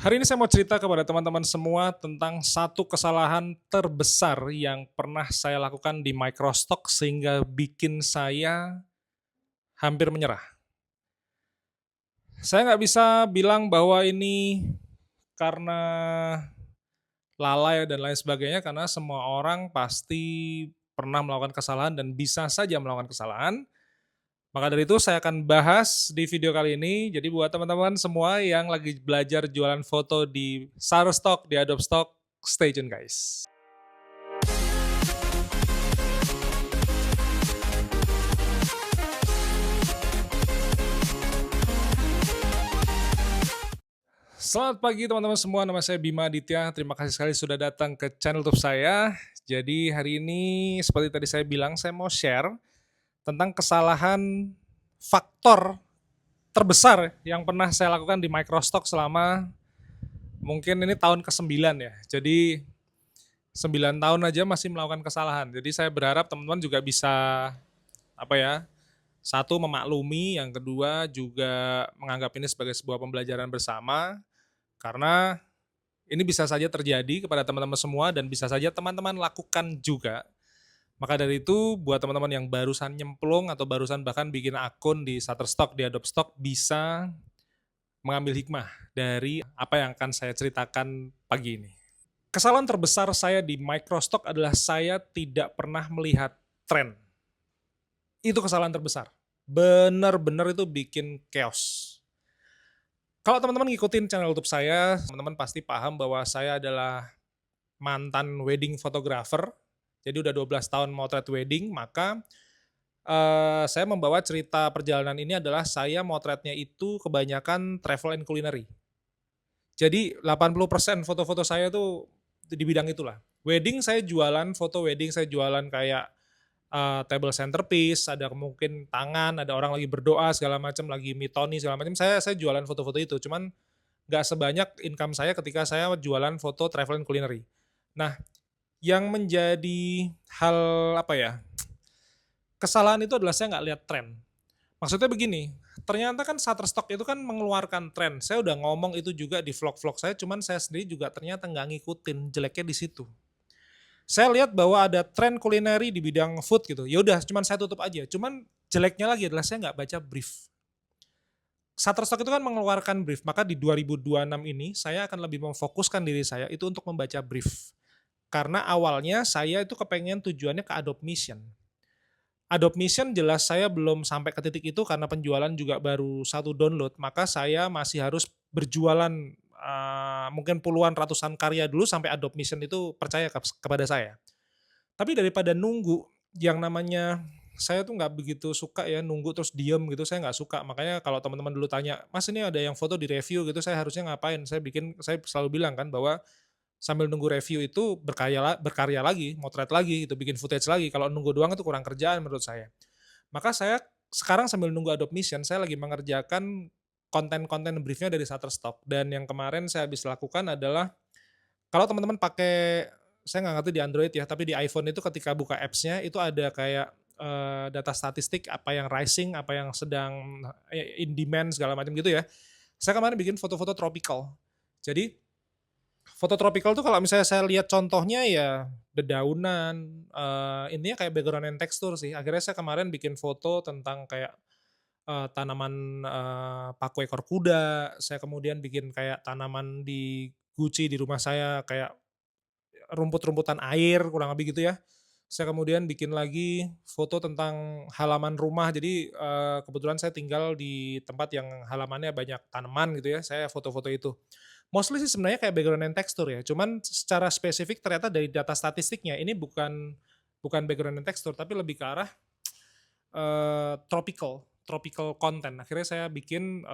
Hari ini saya mau cerita kepada teman-teman semua tentang satu kesalahan terbesar yang pernah saya lakukan di Microstock sehingga bikin saya hampir menyerah. Saya nggak bisa bilang bahwa ini karena lalai dan lain sebagainya, karena semua orang pasti pernah melakukan kesalahan dan bisa saja melakukan kesalahan. Maka dari itu saya akan bahas di video kali ini. Jadi buat teman-teman semua yang lagi belajar jualan foto di Shutterstock, di Adobe Stock, stay tune guys. Selamat pagi teman-teman semua, nama saya Bima Aditya. Terima kasih sekali sudah datang ke channel YouTube saya. Jadi hari ini seperti tadi saya bilang, saya mau share tentang kesalahan faktor terbesar yang pernah saya lakukan di Microstock selama mungkin ini tahun ke-9 ya. Jadi 9 tahun aja masih melakukan kesalahan. Jadi saya berharap teman-teman juga bisa apa ya, satu memaklumi, yang kedua juga menganggap ini sebagai sebuah pembelajaran bersama karena ini bisa saja terjadi kepada teman-teman semua dan bisa saja teman-teman lakukan juga. Maka dari itu buat teman-teman yang barusan nyemplung atau barusan bahkan bikin akun di Shutterstock, di Adobe Stock, bisa mengambil hikmah dari apa yang akan saya ceritakan pagi ini. Kesalahan terbesar saya di Microstock adalah saya tidak pernah melihat tren. Itu kesalahan terbesar. Benar-benar itu bikin chaos. Kalau teman-teman ngikutin channel YouTube saya, teman-teman pasti paham bahwa saya adalah mantan wedding photographer. Jadi udah 12 tahun motret wedding, maka saya membawa cerita perjalanan ini adalah saya motretnya itu kebanyakan travel and culinary. Jadi 80% foto-foto saya tuh di bidang itulah. Wedding saya jualan, foto wedding saya jualan kayak table centerpiece, ada mungkin tangan, ada orang lagi berdoa segala macam, lagi mitoni segala macam. Saya jualan foto-foto itu, cuman nggak sebanyak income saya ketika saya jualan foto travel and culinary. Nah, yang menjadi hal apa ya, kesalahan itu adalah saya nggak lihat tren. Maksudnya begini, ternyata kan Shutterstock itu kan mengeluarkan tren. Saya udah ngomong itu juga di vlog-vlog saya, cuman saya sendiri juga ternyata nggak ngikutin, jeleknya di situ. Saya lihat bahwa ada tren kulineri di bidang food gitu. Ya udah, cuman saya tutup aja. Cuman jeleknya lagi adalah saya nggak baca brief. Shutterstock itu kan mengeluarkan brief, maka di 2026 ini saya akan lebih memfokuskan diri saya itu untuk membaca brief. Karena awalnya saya itu kepengen tujuannya ke Adobe Mission. Adobe Mission jelas saya belum sampai ke titik itu karena penjualan juga baru satu download, maka saya masih harus berjualan mungkin puluhan ratusan karya dulu sampai Adobe Mission itu percaya kepada saya. Tapi daripada nunggu, yang namanya saya tuh nggak begitu suka ya nunggu terus diem gitu, saya nggak suka. Makanya kalau teman-teman dulu tanya, "Mas ini ada yang foto di review gitu, saya harusnya ngapain?" Saya selalu bilang kan bahwa sambil nunggu review itu berkarya lagi, motret lagi gitu, bikin footage lagi. Kalau nunggu doang itu kurang kerjaan menurut saya. Maka saya sekarang sambil nunggu Adobe Mission, saya lagi mengerjakan konten-konten briefnya dari Shutterstock. Dan yang kemarin saya habis lakukan adalah kalau teman-teman pakai, saya nggak ngerti di Android ya, tapi di iPhone itu ketika buka apps-nya itu ada kayak, data statistik apa yang rising, apa yang sedang, in demand segala macam gitu ya. Saya kemarin bikin foto-foto tropical. Jadi, foto tropical tuh kalau misalnya saya lihat contohnya ya dedaunan, intinya kayak background and texture sih. Akhirnya saya kemarin bikin foto tentang kayak, tanaman, paku ekor kuda, saya kemudian bikin kayak tanaman di guci di rumah saya, kayak rumput-rumputan air kurang lebih gitu ya. Saya kemudian bikin lagi foto tentang halaman rumah. Jadi, kebetulan saya tinggal di tempat yang halamannya banyak tanaman gitu ya, saya foto-foto itu. Mostly sih sebenarnya kayak background and texture ya, cuman secara spesifik ternyata dari data statistiknya ini bukan bukan background and texture, tapi lebih ke arah, tropical tropical content. Akhirnya saya bikin,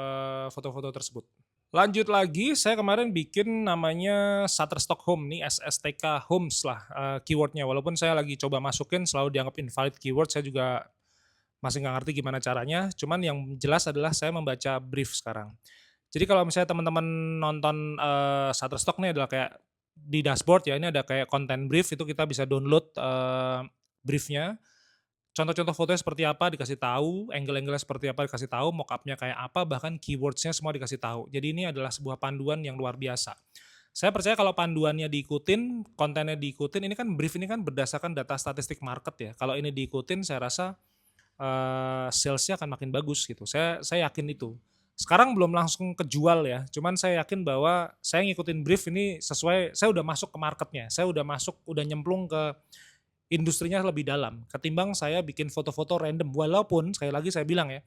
foto-foto tersebut. Lanjut lagi, saya kemarin bikin namanya Shutterstock Home nih, SSTK Homes lah, keyword-nya. Walaupun saya lagi coba masukin selalu dianggap invalid keyword, saya juga masih nggak ngerti gimana caranya. Cuman yang jelas adalah saya membaca brief sekarang. Jadi kalau misalnya teman-teman nonton, Shutterstock nih adalah kayak di dashboard ya, ini ada kayak content brief, itu kita bisa download, brief-nya. contoh-contoh fotonya seperti apa dikasih tahu, angle-angle-nya seperti apa dikasih tahu, mock-up-nya kayak apa, bahkan keywords-nya semua dikasih tahu. Jadi ini adalah sebuah panduan yang luar biasa. Saya percaya kalau panduannya diikutin, kontennya diikutin, ini kan brief ini kan berdasarkan data statistik market ya. Kalau ini diikutin saya rasa sales-nya akan makin bagus gitu. Saya yakin itu. Sekarang belum langsung kejual ya, cuman saya yakin bahwa saya ngikutin brief ini sesuai, saya udah masuk ke marketnya, saya udah masuk, udah nyemplung ke industrinya lebih dalam, ketimbang saya bikin foto-foto random. Walaupun sekali lagi saya bilang ya,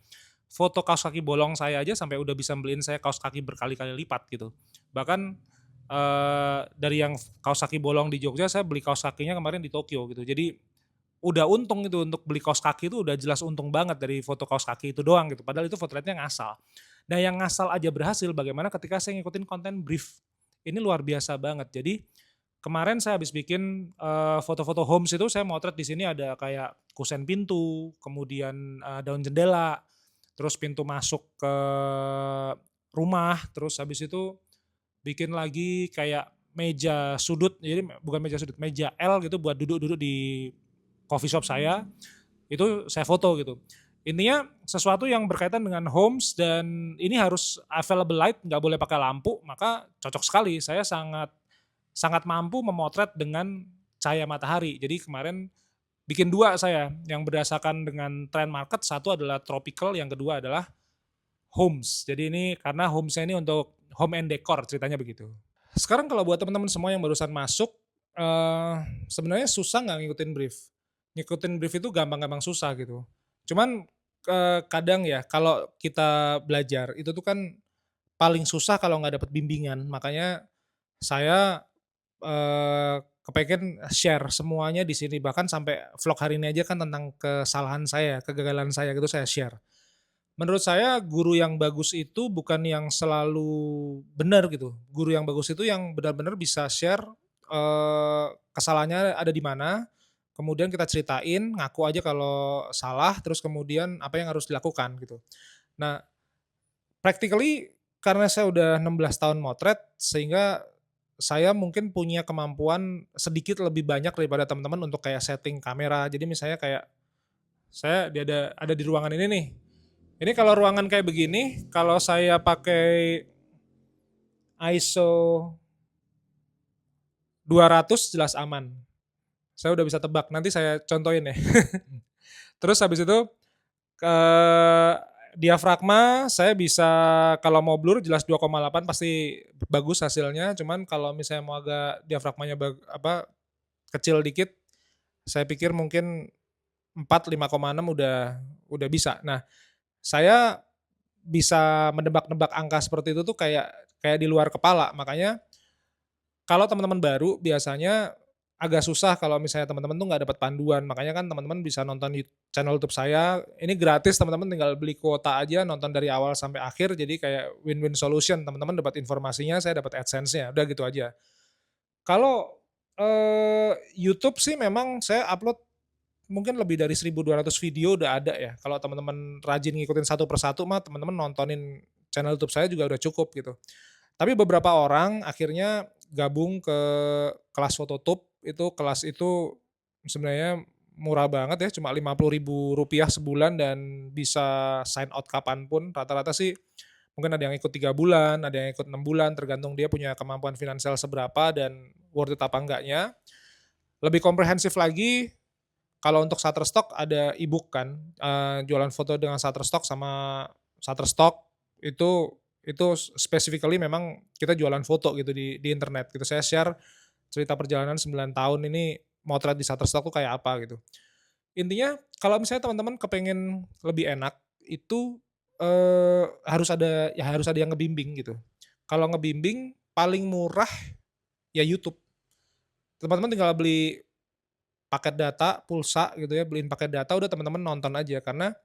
foto kaos kaki bolong saya aja sampai udah bisa beliin saya kaos kaki berkali-kali lipat gitu. Bahkan dari yang kaos kaki bolong di Jogja, saya beli kaos kakinya kemarin di Tokyo gitu. Jadi udah untung itu untuk beli kaos kaki itu udah jelas untung banget dari foto kaos kaki itu doang gitu. Padahal itu foto rate-nya ngasal. Nah yang ngasal aja berhasil, bagaimana ketika saya ngikutin konten brief. Ini luar biasa banget. Jadi kemarin saya habis bikin foto-foto homes itu saya motret di sini ada kayak kusen pintu, kemudian daun jendela, terus pintu masuk ke rumah, terus habis itu bikin lagi kayak meja sudut, jadi bukan meja sudut, meja L gitu buat duduk-duduk di coffee shop saya, itu saya foto gitu. Intinya sesuatu yang berkaitan dengan homes dan ini harus available light, nggak boleh pakai lampu, maka cocok sekali. Saya sangat sangat mampu memotret dengan cahaya matahari. Jadi kemarin bikin dua saya yang berdasarkan dengan trend market, satu adalah tropical, yang kedua adalah homes. Jadi ini karena homesnya ini untuk home and decor ceritanya begitu. Sekarang kalau buat teman-teman semua yang barusan masuk, sebenarnya susah nggak ngikutin brief. Ngikutin brief itu gampang-gampang susah gitu. Cuman kadang ya kalau kita belajar itu tuh kan paling susah kalau nggak dapet bimbingan. Makanya saya kepengen share semuanya di sini. Bahkan sampai vlog hari ini aja kan tentang kesalahan saya, kegagalan saya gitu saya share. Menurut saya guru yang bagus itu bukan yang selalu benar gitu. Guru yang bagus itu yang benar-benar bisa share, kesalahannya ada di mana, kemudian kita ceritain, ngaku aja kalau salah, terus kemudian apa yang harus dilakukan gitu. Nah, practically karena saya udah 16 tahun motret, sehingga saya mungkin punya kemampuan sedikit lebih banyak daripada teman-teman untuk kayak setting kamera. Jadi misalnya kayak saya ada di ruangan ini nih. Ini kalau ruangan kayak begini, kalau saya pakai ISO 200 jelas aman. Saya udah bisa tebak, nanti saya contohin ya. Terus habis itu ke diafragma saya bisa kalau mau blur jelas 2,8 pasti bagus hasilnya, cuman kalau misalnya mau agak diafragmanya kecil dikit, saya pikir mungkin 4, 5,6 udah bisa. Nah, saya bisa menebak-nebak angka seperti itu tuh kayak kayak di luar kepala. Makanya kalau teman-teman baru biasanya agak susah kalau misalnya teman-teman tuh nggak dapat panduan. Makanya kan teman-teman bisa nonton di channel YouTube saya. Ini gratis, teman-teman tinggal beli kuota aja, nonton dari awal sampai akhir. Jadi kayak win-win solution. Teman-teman dapat informasinya, saya dapat AdSense-nya. Udah gitu aja. Kalau YouTube sih memang saya upload mungkin lebih dari 1.200 video udah ada ya. Kalau teman-teman rajin ngikutin satu persatu mah teman-teman nontonin channel YouTube saya juga udah cukup gitu. Tapi beberapa orang akhirnya gabung ke kelas Phototube, itu kelas itu sebenarnya murah banget ya, cuma Rp50.000 sebulan dan bisa sign out kapanpun. Rata-rata sih mungkin ada yang ikut 3 bulan, ada yang ikut 6 bulan, tergantung dia punya kemampuan finansial seberapa dan worth it apa enggaknya. Lebih komprehensif lagi, kalau untuk Shutterstock ada e-book kan, jualan foto dengan Shutterstock sama Shutterstock itu specifically memang kita jualan foto gitu di internet gitu. Saya share cerita perjalanan 9 tahun ini motret di Shutterstock tuh kayak apa gitu. Intinya kalau misalnya teman-teman kepengen lebih enak itu harus ada yang ngebimbing gitu. Kalau ngebimbing paling murah ya YouTube. Teman-teman tinggal beli paket data, pulsa gitu ya, beliin paket data udah teman-teman nonton aja karena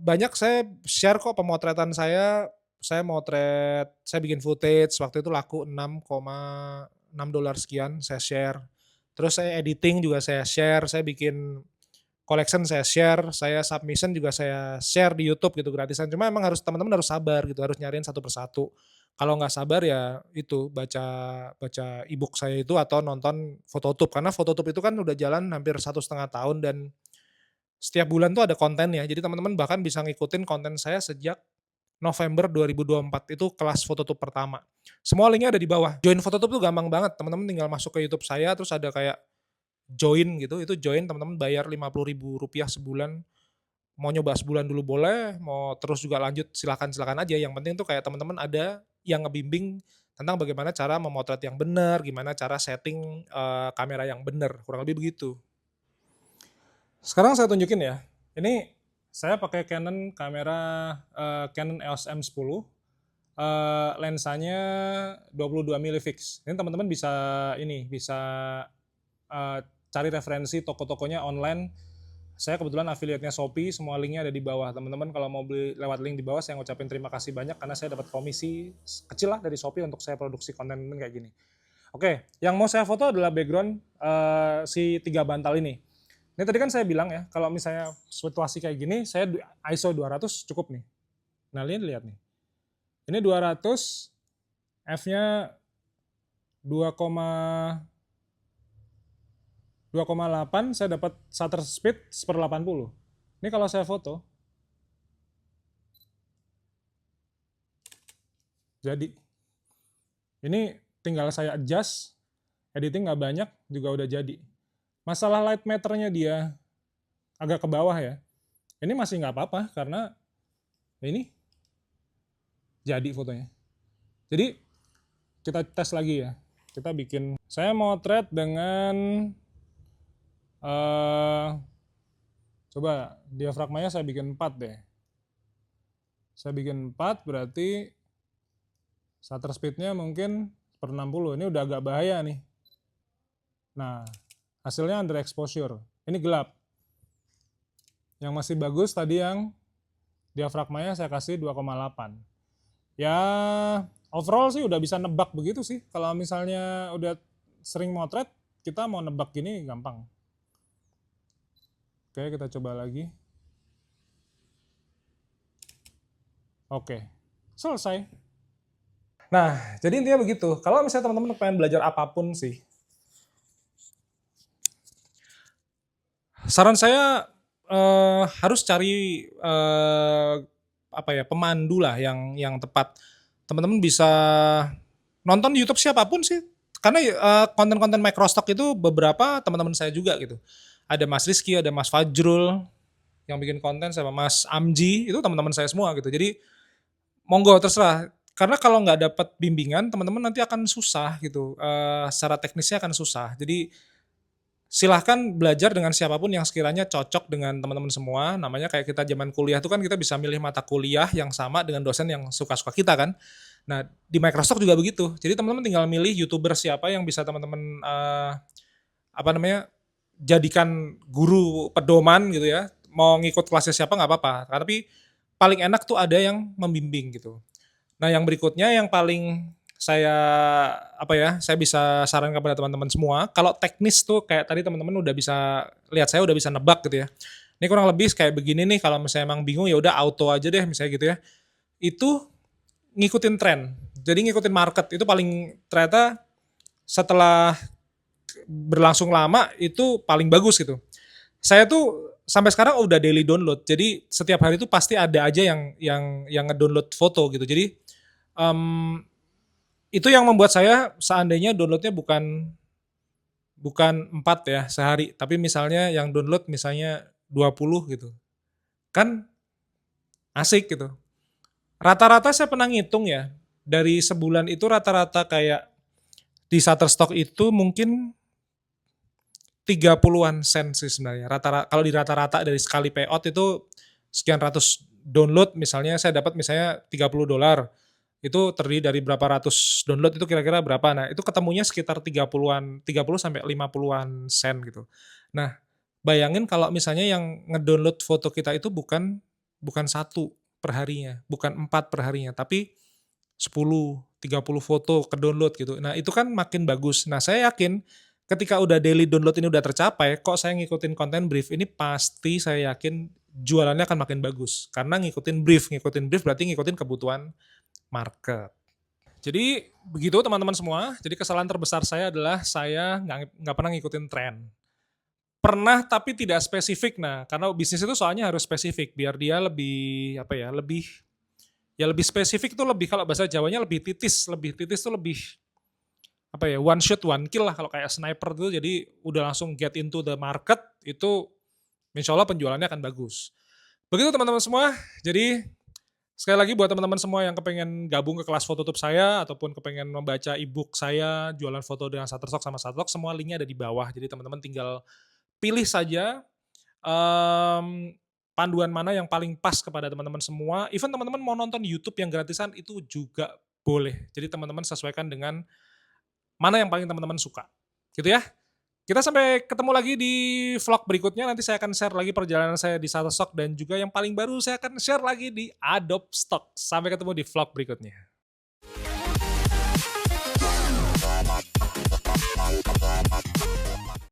banyak saya share kok pemotretan saya motret, saya bikin footage waktu itu laku $6,6 sekian saya share. Terus saya editing juga saya share, saya bikin collection saya share, saya submission juga saya share di YouTube gitu gratisan. Cuma emang harus teman-teman harus sabar gitu, harus nyariin satu persatu. Kalau nggak sabar ya itu baca baca e-book saya itu atau nonton Phototube, karena Phototube itu kan udah jalan hampir 1,5 tahun dan setiap bulan tuh ada kontennya. Jadi teman-teman bahkan bisa ngikutin konten saya sejak November 2024 itu kelas Phototube pertama. Semua linknya ada di bawah. Join Phototube tuh gampang banget, teman-teman tinggal masuk ke YouTube saya terus ada kayak join gitu, itu join teman-teman bayar Rp50.000 sebulan. Mau nyoba sebulan dulu boleh, mau terus juga lanjut silakan-silakan aja. Yang penting tuh kayak teman-teman ada yang ngebimbing tentang bagaimana cara memotret yang benar, gimana cara setting kamera yang benar, kurang lebih begitu. Sekarang saya tunjukin ya. Ini saya pakai Canon kamera Canon EOS M10. Lensanya 22 mili fix. Ini teman-teman bisa eh, cari referensi toko-tokonya online. Saya kebetulan affiliate-nya Shopee, semua linknya ada di bawah. Teman-teman kalau mau beli lewat link di bawah, saya ngucapin terima kasih banyak karena saya dapat komisi kecil lah dari Shopee untuk saya produksi konten kayak gini. Oke, yang mau saya foto adalah background si 3 bantal ini. Ini tadi kan saya bilang ya, kalau misalnya situasi kayak gini, saya ISO 200 cukup nih. Nah, lihat nih. Ini 200, f-nya 2,8, saya dapat shutter speed 1/80. Ini kalau saya foto, jadi. Ini tinggal saya adjust, editing nggak banyak, juga udah jadi. Masalah light meternya dia agak ke bawah ya. Ini masih nggak apa-apa, karena ini jadi fotonya. Jadi, kita tes lagi ya. Kita bikin, saya mau thread dengan, coba diafragmanya saya bikin 4 deh. Saya bikin 4 berarti shutter speednya mungkin 1/60. Ini udah agak bahaya nih. Nah, hasilnya under exposure. Ini gelap. Yang masih bagus tadi yang diafragmanya saya kasih 2,8. Ya, overall sih udah bisa nebak begitu sih. Kalau misalnya udah sering motret, kita mau nebak gini gampang. Oke, kita coba lagi. Oke, selesai. Nah, jadi intinya begitu. Kalau misalnya teman-teman pengen belajar apapun sih, saran saya harus cari pemandu lah yang tepat. Teman-teman bisa nonton YouTube siapapun sih, karena konten-konten microstock itu beberapa teman-teman saya juga gitu. Ada Mas Rizky, ada Mas Fajrul yang bikin konten, sama Mas Amji, itu teman-teman saya semua gitu. Jadi monggo terserah. Karena kalau nggak dapat bimbingan, teman-teman nanti akan susah gitu. Secara teknisnya akan susah. Jadi silahkan belajar dengan siapapun yang sekiranya cocok dengan teman-teman semua. Namanya kayak kita zaman kuliah tuh kan kita bisa milih mata kuliah yang sama dengan dosen yang suka-suka kita kan. Nah, di Microsoft juga begitu. Jadi teman-teman tinggal milih YouTuber siapa yang bisa teman-teman jadikan guru pedoman gitu ya. Mau ngikut kelasnya siapa nggak apa-apa. Tapi paling enak tuh ada yang membimbing gitu. Nah, yang berikutnya yang paling saya bisa sarankan kepada teman-teman semua, kalau teknis tuh kayak tadi teman-teman udah bisa lihat, saya udah bisa nebak gitu ya. Ini kurang lebih kayak begini nih, kalau misalnya emang bingung ya udah auto aja deh misalnya gitu ya. Itu ngikutin tren. Jadi ngikutin market itu paling, ternyata setelah berlangsung lama itu paling bagus gitu. Saya tuh sampai sekarang udah daily download. Jadi setiap hari itu pasti ada aja yang ngedownload foto gitu. Jadi itu yang membuat saya seandainya downloadnya bukan 4 ya sehari, tapi misalnya yang download misalnya 20 gitu. Kan asik gitu. Rata-rata saya pernah ngitung ya, dari sebulan itu rata-rata kayak di Shutterstock itu mungkin 30-an sen sih sebenarnya. Kalau di rata-rata dari sekali payout itu sekian ratus download, misalnya saya dapat misalnya $30. Itu terdiri dari berapa ratus download, itu kira-kira berapa. Nah, itu ketemunya sekitar 30 sampai 50-an sen gitu. Nah, bayangin kalau misalnya yang ngedownload foto kita itu bukan satu perharinya, bukan 4 perharinya, tapi 10, 30 foto ke download gitu. Nah, itu kan makin bagus. Nah, saya yakin ketika udah daily download ini udah tercapai, kok saya ngikutin konten brief, ini pasti saya yakin jualannya akan makin bagus. Karena ngikutin brief berarti ngikutin kebutuhan market. Jadi begitu teman-teman semua. Jadi kesalahan terbesar saya adalah saya nggak pernah ngikutin tren. Pernah tapi tidak spesifik. Nah, karena bisnis itu soalnya harus spesifik biar dia lebih apa ya, lebih spesifik tuh lebih kalau bahasa Jawanya lebih titis. Lebih titis tuh lebih apa ya, one shot one kill lah kalau kayak sniper tuh. Jadi udah langsung get into the market itu insya Allah penjualannya akan bagus. Begitu teman-teman semua. Jadi sekali lagi buat teman-teman semua yang kepengen gabung ke kelas Phototube saya ataupun kepengen membaca e-book saya jualan foto dengan Shutterstock sama Shutterstock, semua linknya ada di bawah. Jadi teman-teman tinggal pilih saja panduan mana yang paling pas kepada teman-teman semua. Even teman-teman mau nonton YouTube yang gratisan itu juga boleh. Jadi teman-teman sesuaikan dengan mana yang paling teman-teman suka. Gitu ya. Kita sampai ketemu lagi di vlog berikutnya. Nanti saya akan share lagi perjalanan saya di Shutterstock dan juga yang paling baru saya akan share lagi di Adobe Stock. Sampai ketemu di vlog berikutnya.